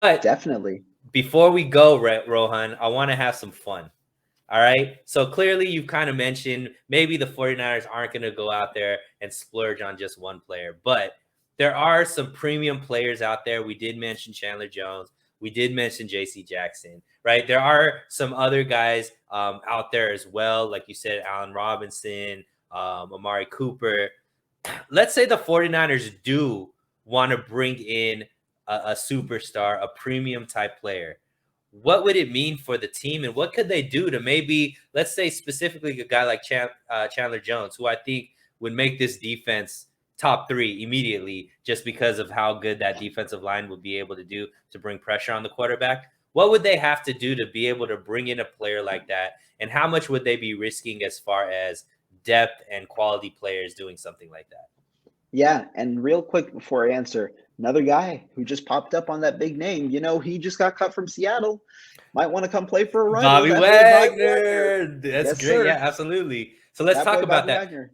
But Definitely. before we go, Rohan, I want to have some fun. All right. So clearly, you've kind of mentioned maybe the 49ers aren't going to go out there and splurge on just one player, but there are some premium players out there. We did mention Chandler Jones. We did mention JC Jackson, right? There are some other guys out there as well. Like you said, Allen Robinson, Amari Cooper. Let's say the 49ers do want to bring in a superstar, a premium type player. What would it mean for the team, and what could they do to maybe, let's say specifically a guy like Chandler Jones, who I think would make this defense top three immediately just because of how good that defensive line would be able to do to bring pressure on the quarterback? What would they have to do to be able to bring in a player like that, and how much would they be risking as far as depth and quality players doing something like that? Yeah, and real quick before I answer, another guy who just popped up on that big name, he just got cut from Seattle. Might want to come play for a rival. Bobby That boy Bobby Wagner. Wagner. That's Yes, great. Yeah, sir. absolutely. So let's That talk boy about Bobby that. Wagner.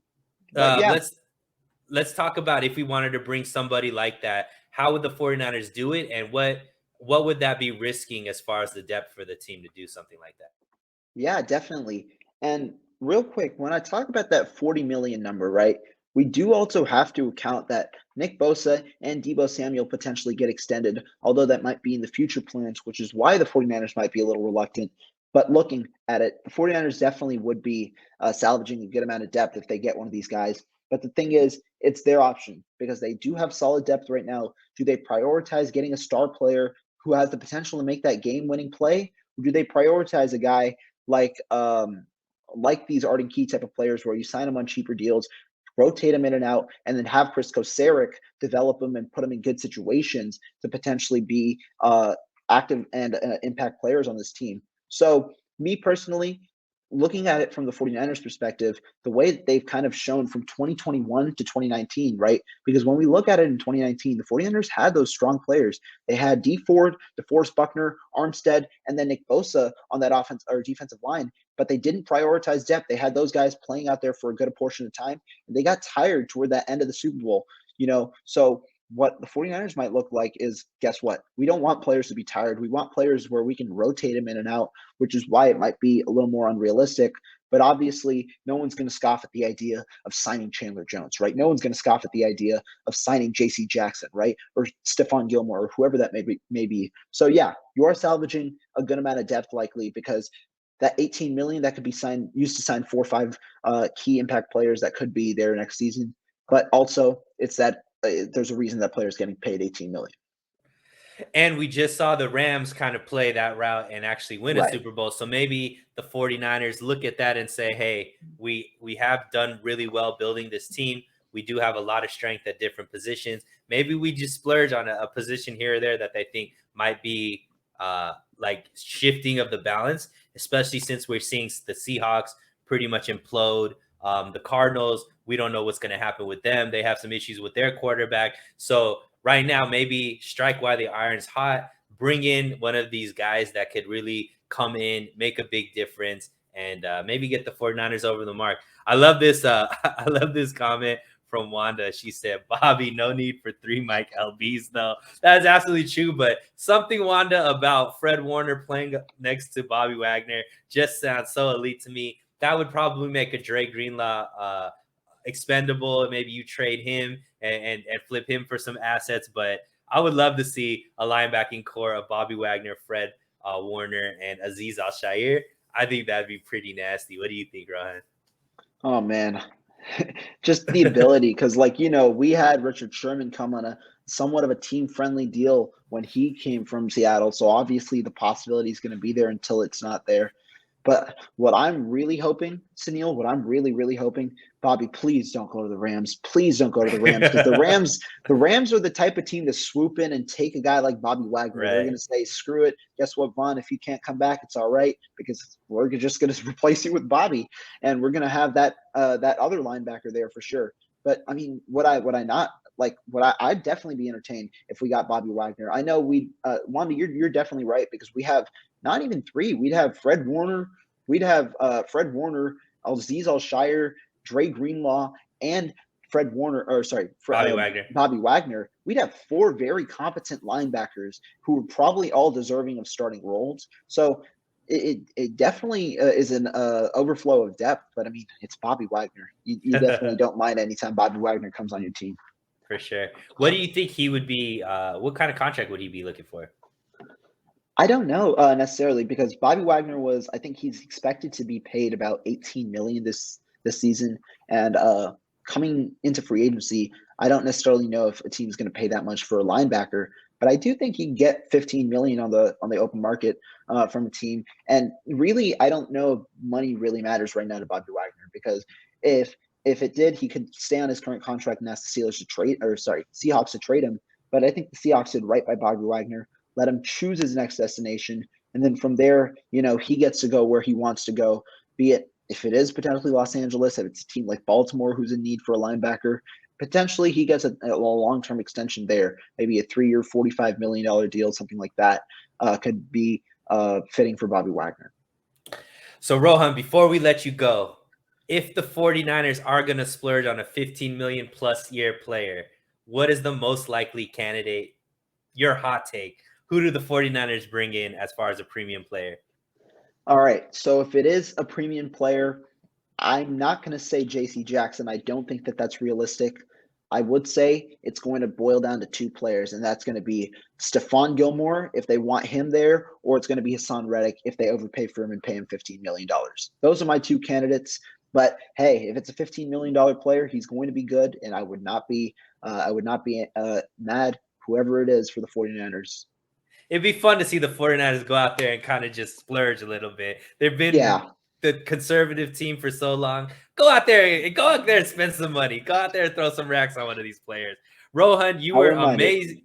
But Uh, yeah, let's let's talk about if we wanted to bring somebody like that, how would the 49ers do it, and what would that be risking as far as the depth for the team to do something like that? yeah, definitely. And real quick, when I talk about that 40 million number, right? We do also have to account that Nick Bosa and Debo Samuel potentially get extended, although that might be in the future plans, which is why the 49ers might be a little reluctant. But looking at it, the 49ers definitely would be salvaging a good amount of depth if they get one of these guys. But the thing is, it's their option because they do have solid depth right now. Do they prioritize getting a star player who has the potential to make that game winning play? Or do they prioritize a guy like these Arden Key type of players where you sign them on cheaper deals, rotate them in and out, and then have Chris Kosaric develop them and put them in good situations to potentially be active and impact players on this team. So me personally, looking at it from the 49ers perspective, the way that they've kind of shown from 2021 to 2019, right? Because when we look at it in 2019, the 49ers had those strong players. They had D Ford, DeForest Buckner, Armstead, and then Nick Bosa on that offense or defensive line, but they didn't prioritize depth. They had those guys playing out there for a good portion of time, and they got tired toward that end of the Super Bowl, So what the 49ers might look like is, guess what? We don't want players to be tired. We want players where we can rotate them in and out, which is why it might be a little more unrealistic. But obviously, no one's going to scoff at the idea of signing Chandler Jones, right? No one's going to scoff at the idea of signing J.C. Jackson, right? Or Stephon Gilmore, or whoever that may be. So yeah, you are salvaging a good amount of depth likely because that 18 million that could be signed used to sign 4 or 5 key impact players that could be there next season. But also, it's that there's a reason that player's getting paid 18 million. And we just saw the Rams kind of play that route and actually win a Right. Super Bowl. So maybe the 49ers look at that and say, hey, we have done really well building this team. We do have a lot of strength at different positions. Maybe we just splurge on a position here or there that they think might be like shifting of the balance, especially since we're seeing the Seahawks pretty much implode. The Cardinals, we don't know what's going to happen with them. They have some issues with their quarterback. So right now, maybe strike while the iron's hot, bring in one of these guys that could really come in, make a big difference, and maybe get the 49ers over the mark. I love this. I love this comment from Wanda. She said, Bobby, no need for 3 Mike LBs, though. That is absolutely true. But something, Wanda, about Fred Warner playing next to Bobby Wagner just sounds so elite to me. That would probably make a Dre Greenlaw expendable. Maybe you trade him and flip him for some assets. But I would love to see a linebacking core of Bobby Wagner, Fred Warner, and Aziz Al Shair. I think that'd be pretty nasty. What do you think, Ryan? Oh man, just the ability, because we had Richard Sherman come on a somewhat of a team friendly deal when he came from Seattle. So obviously the possibility is going to be there until it's not there. But what I'm really hoping, Sunil, what I'm really, really hoping, Bobby, please don't go to the Rams. Please don't go to the Rams because the Rams are the type of team to swoop in and take a guy like Bobby Wagner. They're going Right. to say, screw it. Guess what, Vaughn? If you can't come back, it's all right because we're just going to replace you with Bobby, and we're going to have that other linebacker there for sure. But I mean, would I not like? I'd definitely be entertained if we got Bobby Wagner. I know Wanda, you're definitely right because we have not even three. We'd have Fred Warner. We'd have Fred Warner, Aziz Al Shire, Dre Greenlaw, and Fred Warner, or sorry, Bobby Wagner. Bobby Wagner, we'd have 4 very competent linebackers who are probably all deserving of starting roles. So it definitely is an overflow of depth, but I mean, it's Bobby Wagner. You definitely don't mind anytime Bobby Wagner comes on your team. For sure. What do you think he would be? What kind of contract would he be looking for? I don't know necessarily, because Bobby Wagner was, I think he's expected to be paid about 18 million this season, and coming into free agency, I don't necessarily know if a team's going to pay that much for a linebacker, but I do think you can get 15 million on the open market from a team. And really, I don't know if money really matters right now to Bobby Wagner, because if it did, he could stay on his current contract and ask the Seahawks to trade him. But I think the Seahawks did right by Bobby Wagner, let him choose his next destination, and then from there, he gets to go where he wants to go, be it if it is potentially Los Angeles, if it's a team like Baltimore who's in need for a linebacker, potentially he gets a long-term extension there, maybe a 3-year, $45 million deal, something like that could be fitting for Bobby Wagner. So, Rohan, before we let you go, if the 49ers are going to splurge on a 15 million plus year player, what is the most likely candidate? Your hot take. Who do the 49ers bring in as far as a premium player? All right. So if it is a premium player, I'm not going to say JC Jackson. I don't think that that's realistic. I would say it's going to boil down to 2 players, and that's going to be Stephon Gilmore if they want him there, or it's going to be Hassan Reddick if they overpay for him and pay him $15 million. Those are my 2 candidates. But hey, if it's a $15 million player, he's going to be good, and I would not be mad, whoever it is, for the 49ers. It'd be fun to see the 49ers go out there and kind of just splurge a little bit. They've been the conservative team for so long. Go out there and spend some money. Go out there and throw some racks on one of these players. Rohan, you were amazing.